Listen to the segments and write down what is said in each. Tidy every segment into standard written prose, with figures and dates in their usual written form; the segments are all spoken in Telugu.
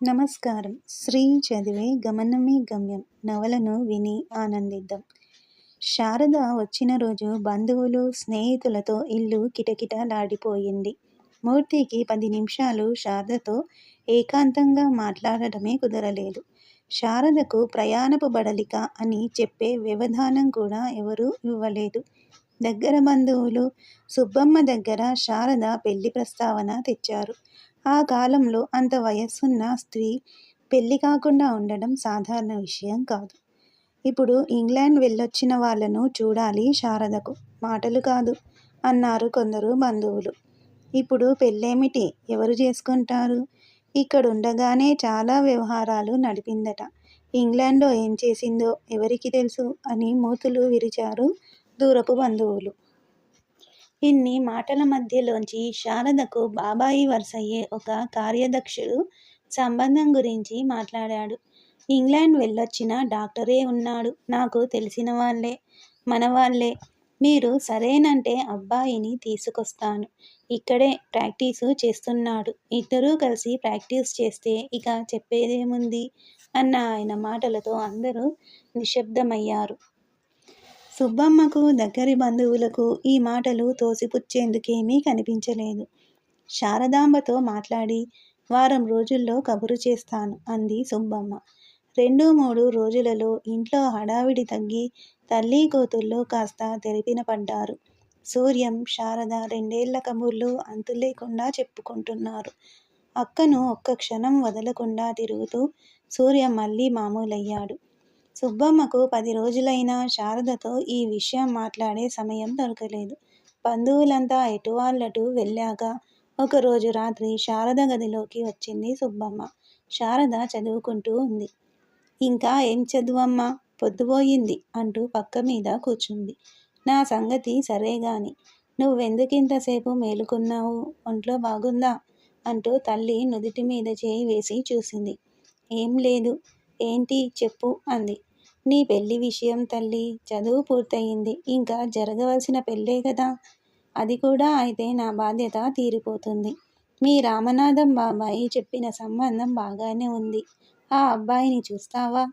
నమస్కారం. శ్రీ చదివే గమనమే గమ్యం నవలను విని ఆనందిద్దాం. శారద వచ్చిన రోజు బంధువులు, స్నేహితులతో ఇల్లు కిటకిటలాడిపోయింది. మూర్తికి 10 నిమిషాలు శారదతో ఏకాంతంగా మాట్లాడటమే కుదరలేదు. శారదకు ప్రయాణపు బడలిక అని చెప్పే వ్యవధానం కూడా ఎవరూ ఇవ్వలేదు. దగ్గర బంధువులు సుబ్బమ్మ దగ్గర శారద పెళ్లి ప్రస్తావన తెచ్చారు. ఆ కాలంలో అంత వయస్సున్న స్త్రీ పెళ్లి కాకుండా ఉండడం సాధారణ విషయం కాదు. ఇప్పుడు ఇంగ్లాండ్ వెళ్ళొచ్చిన వాళ్లను చూడాలి శారదకు, మాటలు కాదు అన్నారు కొందరు బంధువులు. ఇప్పుడు పెళ్ళేమిటి, ఎవరు చేసుకుంటారు? ఇక్కడుండగానే చాలా వ్యవహారాలు నడిపిందట. ఇంగ్లాండ్లో ఏం చేసిందో ఎవరికి తెలుసు అని మూతులు విరిచారు దూరపు బంధువులు. ఇన్ని మాటల మధ్యలోంచి శారదకు బాబాయి వరుసయ్యే ఒక కార్యదక్షుడు సంబంధం గురించి మాట్లాడాడు. ఇంగ్లాండ్ వెళ్ళొచ్చిన డాక్టరే ఉన్నాడు. నాకు తెలిసిన వాళ్లే, మనవాళ్లే. మీరు సరేనంటే అబ్బాయిని తీసుకొస్తాను. ఇక్కడే ప్రాక్టీసు చేస్తున్నాడు. ఇద్దరూ కలిసి ప్రాక్టీస్ చేస్తే ఇక చెప్పేదేముంది అన్న ఆయన మాటలతో అందరూ నిశ్శబ్దమయ్యారు. సుబ్బమ్మకు, దగ్గరి బంధువులకు ఈ మాటలు తోసిపుచ్చేందుకేమీ కనిపించలేదు. శారదాంబతో మాట్లాడి వారం రోజుల్లో కబురు చేస్తాను అంది సుబ్బమ్మ. 2-3 రోజులలో ఇంట్లో హడావిడి తగ్గి తల్లీ కూతుళ్ళు కాస్త తెరిపిన పడ్డారు. సూర్యం, శారద 2 ఏళ్ల కబుర్లు అంతులేకుండా చెప్పుకుంటున్నారు. అక్కను ఒక్క క్షణం వదలకుండా తిరుగుతూ సూర్యం మళ్లీ మామూలయ్యాడు. సుబ్బమ్మకు 10 రోజులైనా శారదతో ఈ విషయం మాట్లాడే సమయం దొరకలేదు. బంధువులంతా ఎటువాళ్లటు వెళ్ళాక ఒకరోజు రాత్రి శారద గదిలోకి వచ్చింది సుబ్బమ్మ. శారద చదువుకుంటూ ఉంది. ఇంకా ఏం చదువమ్మా, పొద్దుపోయింది అంటూ పక్క మీద కూర్చుంది. నా సంగతి సరేగాని నువ్వెందుకింతసేపు మేలుకున్నావు? ఒంట్లో బాగుందా అంటూ తల్లి నుదిటి మీద చేయి వేసి చూసింది. ఏం లేదు. ఏంటి చెప్పు అంది. నీ పెళ్లి విషయం తల్లి. చదువు పూర్తయింది. ఇంకా జరగవలసిన పెళ్ళే కదా. అది కూడా అయితే నా బాధ్యత తీరిపోతుంది. మీ రామనాథం బాబాయి చెప్పిన సంబంధం బాగానే ఉంది. ఆ అబ్బాయిని చూస్తావా?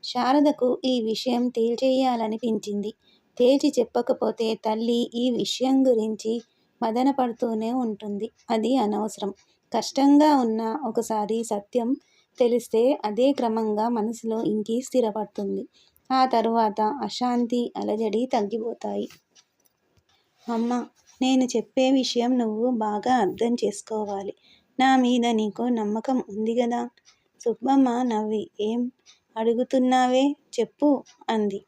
శారదకు ఈ విషయం తేల్చేయాలనిపించింది. తేల్చి చెప్పకపోతే తల్లి ఈ విషయం గురించి మదన పడుతూనే ఉంటుంది. అది అనవసరం. కష్టంగా ఉన్నా ఒకసారి సత్యం తెలిస్తే అదే క్రమంగా మనసులో ఇంకి స్థిరపడుతుంది. ఆ తరువాత అశాంతి, అలజడి తగ్గిపోతాయి. అమ్మా, నేను చెప్పే విషయం నువ్వు బాగా అర్థం చేసుకోవాలి. నా మీద నీకు నమ్మకం ఉంది గదా? సుబ్బమ్మ నవ్వి, ఏం అడుగుతున్నావే చెప్పు అంది.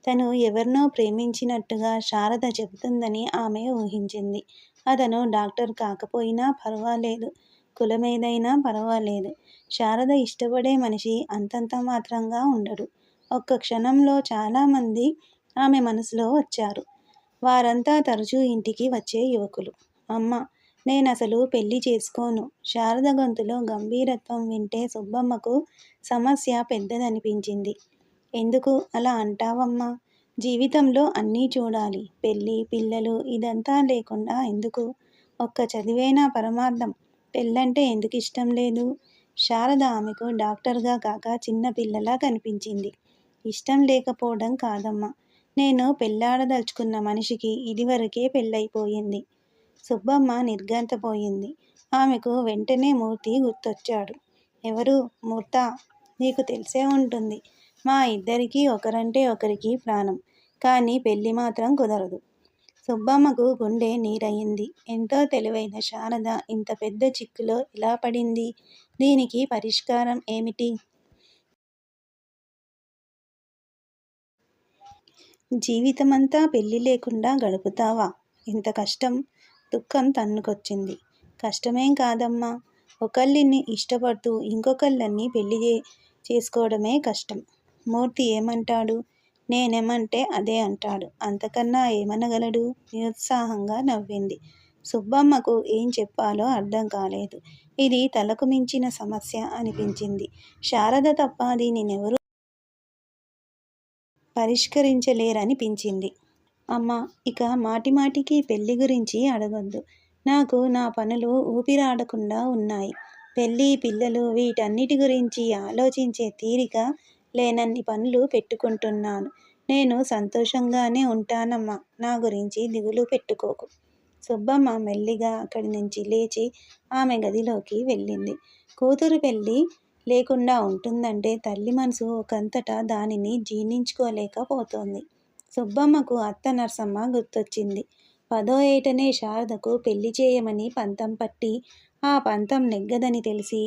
తను ఎవరినో ప్రేమించినట్టుగా శారద చెబుతుందని ఆమె ఊహించింది. అతను డాక్టర్ కాకపోయినా పర్వాలేదు, కులమేదైనా పర్వాలేదు. శారద ఇష్టపడే మనిషి అంతంత మాత్రంగా ఉండడు. ఒక్క క్షణంలో చాలామంది ఆమె మనసులో వచ్చారు. వారంతా తరచూ ఇంటికి వచ్చే యువకులు. అమ్మ, నేనసలు పెళ్లి చేసుకోను. శారద గొంతులో గంభీరత్వం వింటే సుబ్బమ్మకు సమస్య పెద్దదనిపించింది. ఎందుకు అలా అంటావమ్మా? జీవితంలో అన్నీ చూడాలి. పెళ్ళి, పిల్లలు ఇదంతా లేకుండా ఎందుకు? ఒక్క చదివేనా పరమార్థం? పెళ్ళంటే ఎందుకిష్టం లేదు? శారద ఆమెకు డాక్టర్గా కాక చిన్నపిల్లలా కనిపించింది. ఇష్టం లేకపోవడం కాదమ్మా. నేను పెళ్ళాడదలుచుకున్న మనిషికి ఇదివరకే పెళ్ళైపోయింది. సుబ్బమ్మ నిర్ఘాంతపోయింది. ఆమెకు వెంటనే మూర్తి గుర్తొచ్చాడు. ఎవరు? మూర్తా? నీకు తెలిసే ఉంటుంది. మా ఇద్దరికీ ఒకరంటే ఒకరికి ప్రాణం. కానీ పెళ్ళి మాత్రం కుదరదు. సుబ్బమ్మకు గుండె నీరయింది. ఎంతో తెలివైన శారద ఇంత పెద్ద చిక్కులో ఎలా పడింది? దీనికి పరిష్కారం ఏమిటి? జీవితమంతా పెళ్లి లేకుండా గడుపుతావా? ఎంత కష్టం! దుఃఖం తన్నుకొచ్చింది. కష్టమేం కాదమ్మా. ఒకళ్ళని ఇష్టపడుతూ ఇంకొకళ్ళని పెళ్లి చేసుకోవడమే కష్టం. మూర్తి ఏమంటాడు? నేనేమంటే అదే అంటాడు. అంతకన్నా ఏమనగలడు? నిరుత్సాహంగా నవ్వింది. సుబ్బమ్మకు ఏం చెప్పాలో అర్థం కాలేదు. ఇది తలకు మించిన సమస్య అనిపించింది. శారద తప్ప దీనినెవరూ పరిష్కరించలేరనిపించింది. అమ్మా, ఇక మాటిమాటికి పెళ్లి గురించి అడగొద్దు. నాకు నా పనులు ఊపిరాడకుండా ఉన్నాయి. పెళ్ళి, పిల్లలు వీటన్నిటి గురించి ఆలోచించే తీరిక లేనన్ని పనులు పెట్టుకుంటున్నాను. నేను సంతోషంగానే ఉంటానమ్మా. నా గురించి దిగులు పెట్టుకోకు. సుబ్బమ్మ మెల్లిగా అక్కడి నుంచి లేచి ఆమె గదిలోకి వెళ్ళింది. కూతురు పెళ్ళి లేకుండా ఉంటుందంటే తల్లి మనసు ఒకంతటా దానిని జీర్ణించుకోలేకపోతోంది. సుబ్బమ్మకు అత్త నర్సమ్మ గుర్తొచ్చింది. 10వ ఏటనే శారదకు పెళ్లి చేయమని పంతం పట్టి, ఆ పంతం నెగ్గదని తెలిసి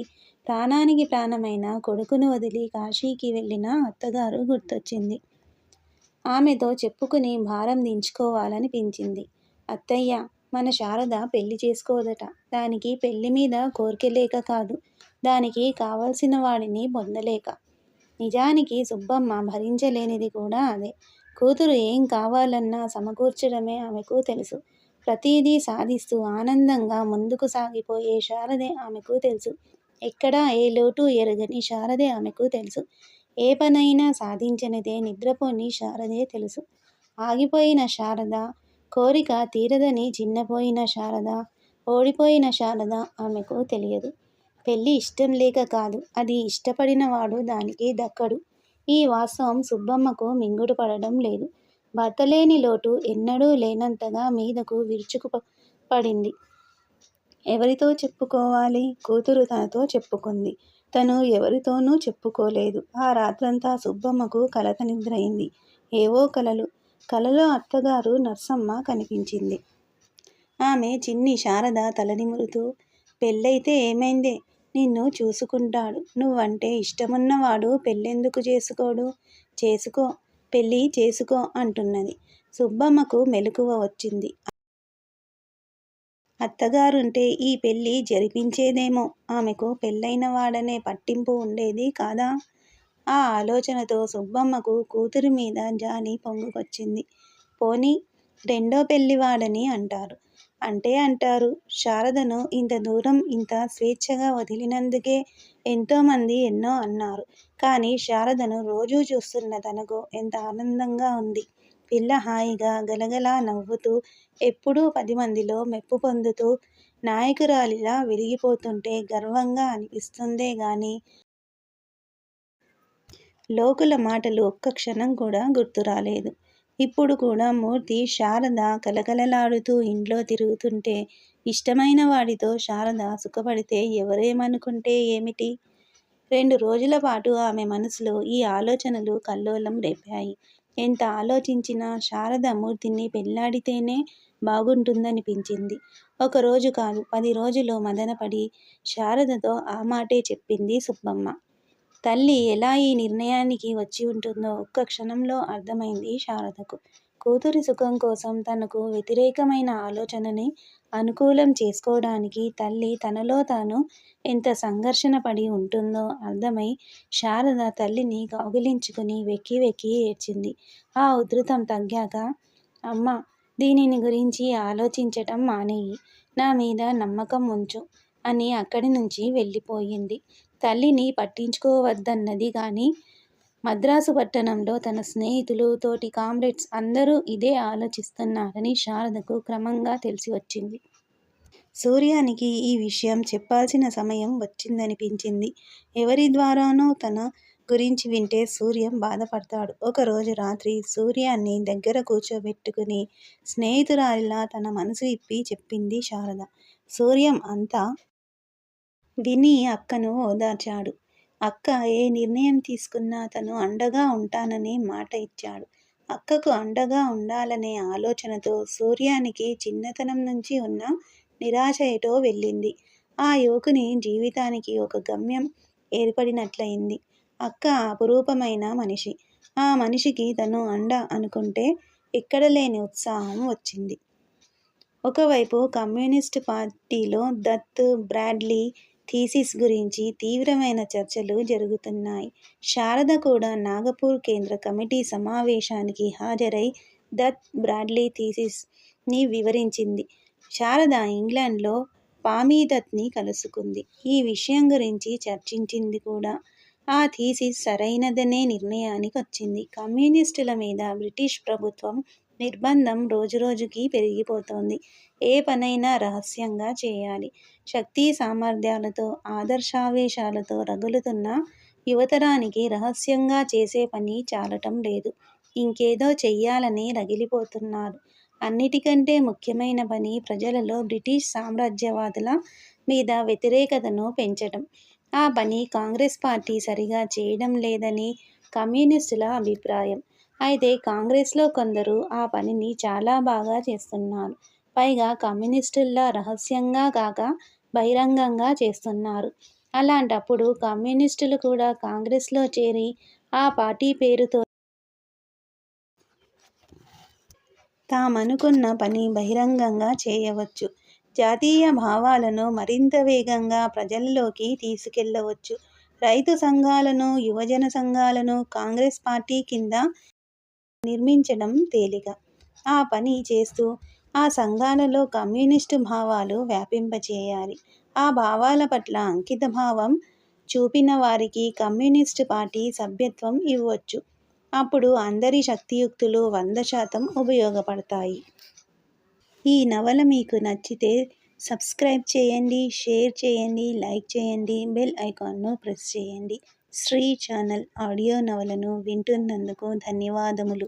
ప్రాణానికి ప్రాణమైన కొడుకును వదిలి కాశీకి వెళ్ళిన అత్తగారు గుర్తొచ్చింది. ఆమెతో చెప్పుకుని భారం దించుకోవాలనిపించింది. అత్తయ్య, మన శారద పెళ్లి చేసుకోదట. దానికి పెళ్లి మీద కోర్కెలేక కాదు, దానికి కావలసిన వాడిని పొందలేక. నిజానికి సుబ్బమ్మ భరించలేనిది కూడా అదే. కూతురు ఏం కావాలన్నా సమకూర్చడమే ఆమెకు తెలుసు. ప్రతిదీ సాధిస్తూ ఆనందంగా ముందుకు సాగిపోయే శారదే ఆమెకు తెలుసు. ఎక్కడా ఏ లోటు ఎరగని శారదే ఆమెకు తెలుసు. ఏ పనైనా సాధించనిదే నిద్రపోని శారదే తెలుసు. ఆగిపోయిన శారద, కోరిక తీరదని చిన్నపోయిన శారద, ఓడిపోయిన శారద ఆమెకు తెలియదు. పెళ్ళి ఇష్టం లేక కాదు, అది ఇష్టపడినవాడు దానికి దక్కడు. ఈ వాస్తవం సుబ్బమ్మకు మింగుడు పడడం లేదు. భర్త లేని లోటు ఎన్నడూ లేనంతగా మీదకు విరుచుకుపడింది. ఎవరితో చెప్పుకోవాలి? కూతురు తనతో చెప్పుకుంది. తను ఎవరితోనూ చెప్పుకోలేదు. ఆ రాత్రంతా సుబ్బమ్మకు కలత నిద్రయింది. ఏవో కలలు. కలలో అత్తగారు నర్సమ్మ కనిపించింది. ఆమె చిన్ని శారద తల నిమురుతూ, పెళ్ళైతే ఏమైందే? నిన్ను చూసుకుంటాడు. నువ్వంటే ఇష్టమున్నవాడు పెళ్ళెందుకు చేసుకోడు? చేసుకో, పెళ్ళి చేసుకో అంటున్నది. సుబ్బమ్మకు మెలకువ వచ్చింది. అత్తగారుంటే ఈ పెళ్ళి జరిపించేదేమో. ఆమెకు పెళ్ళైన వాడనే పట్టింపు ఉండేది కాదా? ఆ ఆలోచనతో సుబ్బమ్మకు కూతురి మీద జాలి పొంగుకొచ్చింది. పోనీ రెండో పెళ్ళివాడని అంటారు. అంటే అంటారు. శారదను ఇంత దూరం ఇంత స్వేచ్ఛగా వదిలినందుకే ఎంతోమంది ఎన్నో అన్నారు. కానీ శారదను రోజూ చూస్తున్న తనకు ఎంత ఆనందంగా ఉంది. పిల్ల హాయిగా గలగలా నవ్వుతూ, ఎప్పుడూ 10 మందిలో మెప్పు పొందుతూ నాయకురాలిలా వెలిగిపోతుంటే గర్వంగా అనిపిస్తుందే గాని లోకుల మాటలు ఒక్క క్షణం కూడా గుర్తురాలేదు. ఇప్పుడు కూడా మూర్తి శారద కలకలలాడుతూ ఇంట్లో తిరుగుతుంటే, ఇష్టమైన వాడితో శారద సుఖపడితే ఎవరేమనుకుంటే ఏమిటి? 2 రోజుల పాటు ఆమె మనసులో ఈ ఆలోచనలు కల్లోలం రేపాయి. ఎంత ఆలోచించినా శారద మూర్తిని పెళ్ళాడితేనే బాగుంటుందనిపించింది. ఒకరోజు కాదు, 10 రోజులు మదనపడి శారదతో ఆ మాటే చెప్పింది సుబ్బమ్మ. తల్లి ఎలా ఈ నిర్ణయానికి వచ్చి ఉంటుందో ఒక్క క్షణంలో అర్థమైంది శారదకు. కూతురి సుఖం కోసం తనకు వ్యతిరేకమైన ఆలోచనని అనుకూలం చేసుకోవడానికి తల్లి తనలో తాను ఎంత సంఘర్షణ పడి ఉంటుందో అర్థమై శారద తల్లిని కౌగిలించుకుని వెక్కి వెక్కి ఏడ్చింది. ఆ ఉధృతం తగ్గాక, అమ్మా, దీనిని గురించి ఆలోచించటం మానేయి, నా మీద నమ్మకం ఉంచు అని అక్కడి నుంచి వెళ్ళిపోయింది. తల్లిని పట్టించుకోవద్దన్నది గాని మద్రాసు పట్టణంలో తన స్నేహితులు, తోటి కామ్రేడ్స్ అందరూ ఇదే ఆలోచిస్తున్నారని శారదకు క్రమంగా తెలిసి వచ్చింది. సూర్యానికి ఈ విషయం చెప్పాల్సిన సమయం వచ్చిందనిపించింది. ఎవరి ద్వారానో తన గురించి వింటే సూర్యం బాధపడతాడు. ఒకరోజు రాత్రి సూర్యాన్ని దగ్గర కూర్చోబెట్టుకుని స్నేహితురాలిలా తన మనసు ఇప్పి చెప్పింది శారద. సూర్యం అంతా విని అక్కను ఓదార్చాడు. అక్క ఏ నిర్ణయం తీసుకున్నా తను అండగా ఉంటానని మాట ఇచ్చాడు. అక్కకు అండగా ఉండాలనే ఆలోచనతో సూర్యానికి చిన్నతనం నుంచి ఉన్న నిరాశ ఎటో వెళ్ళింది. ఆ యువకుని జీవితానికి ఒక గమ్యం ఏర్పడినట్లయింది. అక్క అపురూపమైన మనిషి. ఆ మనిషికి తను అండ అనుకుంటే ఎక్కడలేని ఉత్సాహం వచ్చింది. ఒకవైపు కమ్యూనిస్టు పార్టీలో దత్, బ్రాడ్లీ థీసిస్ గురించి తీవ్రమైన చర్చలు జరుగుతున్నాయి. శారద కూడా నాగపూర్ కేంద్ర కమిటీ సమావేశానికి హాజరై దత్, బ్రాడ్లీ థీసిస్ ని వివరించింది. శారద ఇంగ్లాండ్లో పామీదత్ని కలుసుకుంది. ఈ విషయం గురించి చర్చించింది కూడా. ఆ థీసిస్ సరైనదనే నిర్ణయానికొచ్చింది. కమ్యూనిస్టుల మీద బ్రిటిష్ ప్రభుత్వం నిర్బంధం రోజురోజుకీ పెరిగిపోతోంది. ఏ పనైనా రహస్యంగా చేయాలి. శక్తి సామర్థ్యాలతో, ఆదర్శావేశాలతో రగులుతున్న యువతరానికి రహస్యంగా చేసే పని చాలటం లేదు. ఇంకేదో చెయ్యాలని రగిలిపోతున్నారు. అన్నిటికంటే ముఖ్యమైన పని ప్రజలలో బ్రిటిష్ సామ్రాజ్యవాదుల మీద వ్యతిరేకతను పెంచటం. ఆ పని కాంగ్రెస్ పార్టీ సరిగా చేయడం లేదని కమ్యూనిస్టుల అభిప్రాయం. అయితే కాంగ్రెస్లో కొందరు ఆ పనిని చాలా బాగా చేస్తున్నారు. పైగా కమ్యూనిస్టుల్లా రహస్యంగా కాక బహిరంగంగా చేస్తున్నారు. అలాంటప్పుడు కమ్యూనిస్టులు కూడా కాంగ్రెస్లో చేరి ఆ పార్టీ పేరుతో తామనుకున్న పని బహిరంగంగా చేయవచ్చు. జాతీయ భావాలను మరింత వేగంగా ప్రజల్లోకి తీసుకెళ్లవచ్చు. రైతు సంఘాలను, యువజన సంఘాలను కాంగ్రెస్ పార్టీ కింద నిర్మించడం తేలిక. ఆ పని చేస్తూ ఆ సంఘాలలో కమ్యూనిస్టు భావాలు వ్యాపింపచేయాలి. ఆ భావాల పట్ల అంకితభావం చూపిన వారికి కమ్యూనిస్టు పార్టీ సభ్యత్వం ఇవ్వొచ్చు. అప్పుడు అందరి శక్తియుక్తులు 100% ఉపయోగపడతాయి. ఈ నవల మీకు నచ్చితే సబ్స్క్రైబ్ చేయండి, షేర్ చేయండి, లైక్ చేయండి, బెల్ ఐకాన్ను ప్రెస్ చేయండి. శ్రీ ఛానల్ ఆడియో నవలను వింటున్నందుకు ధన్యవాదములు.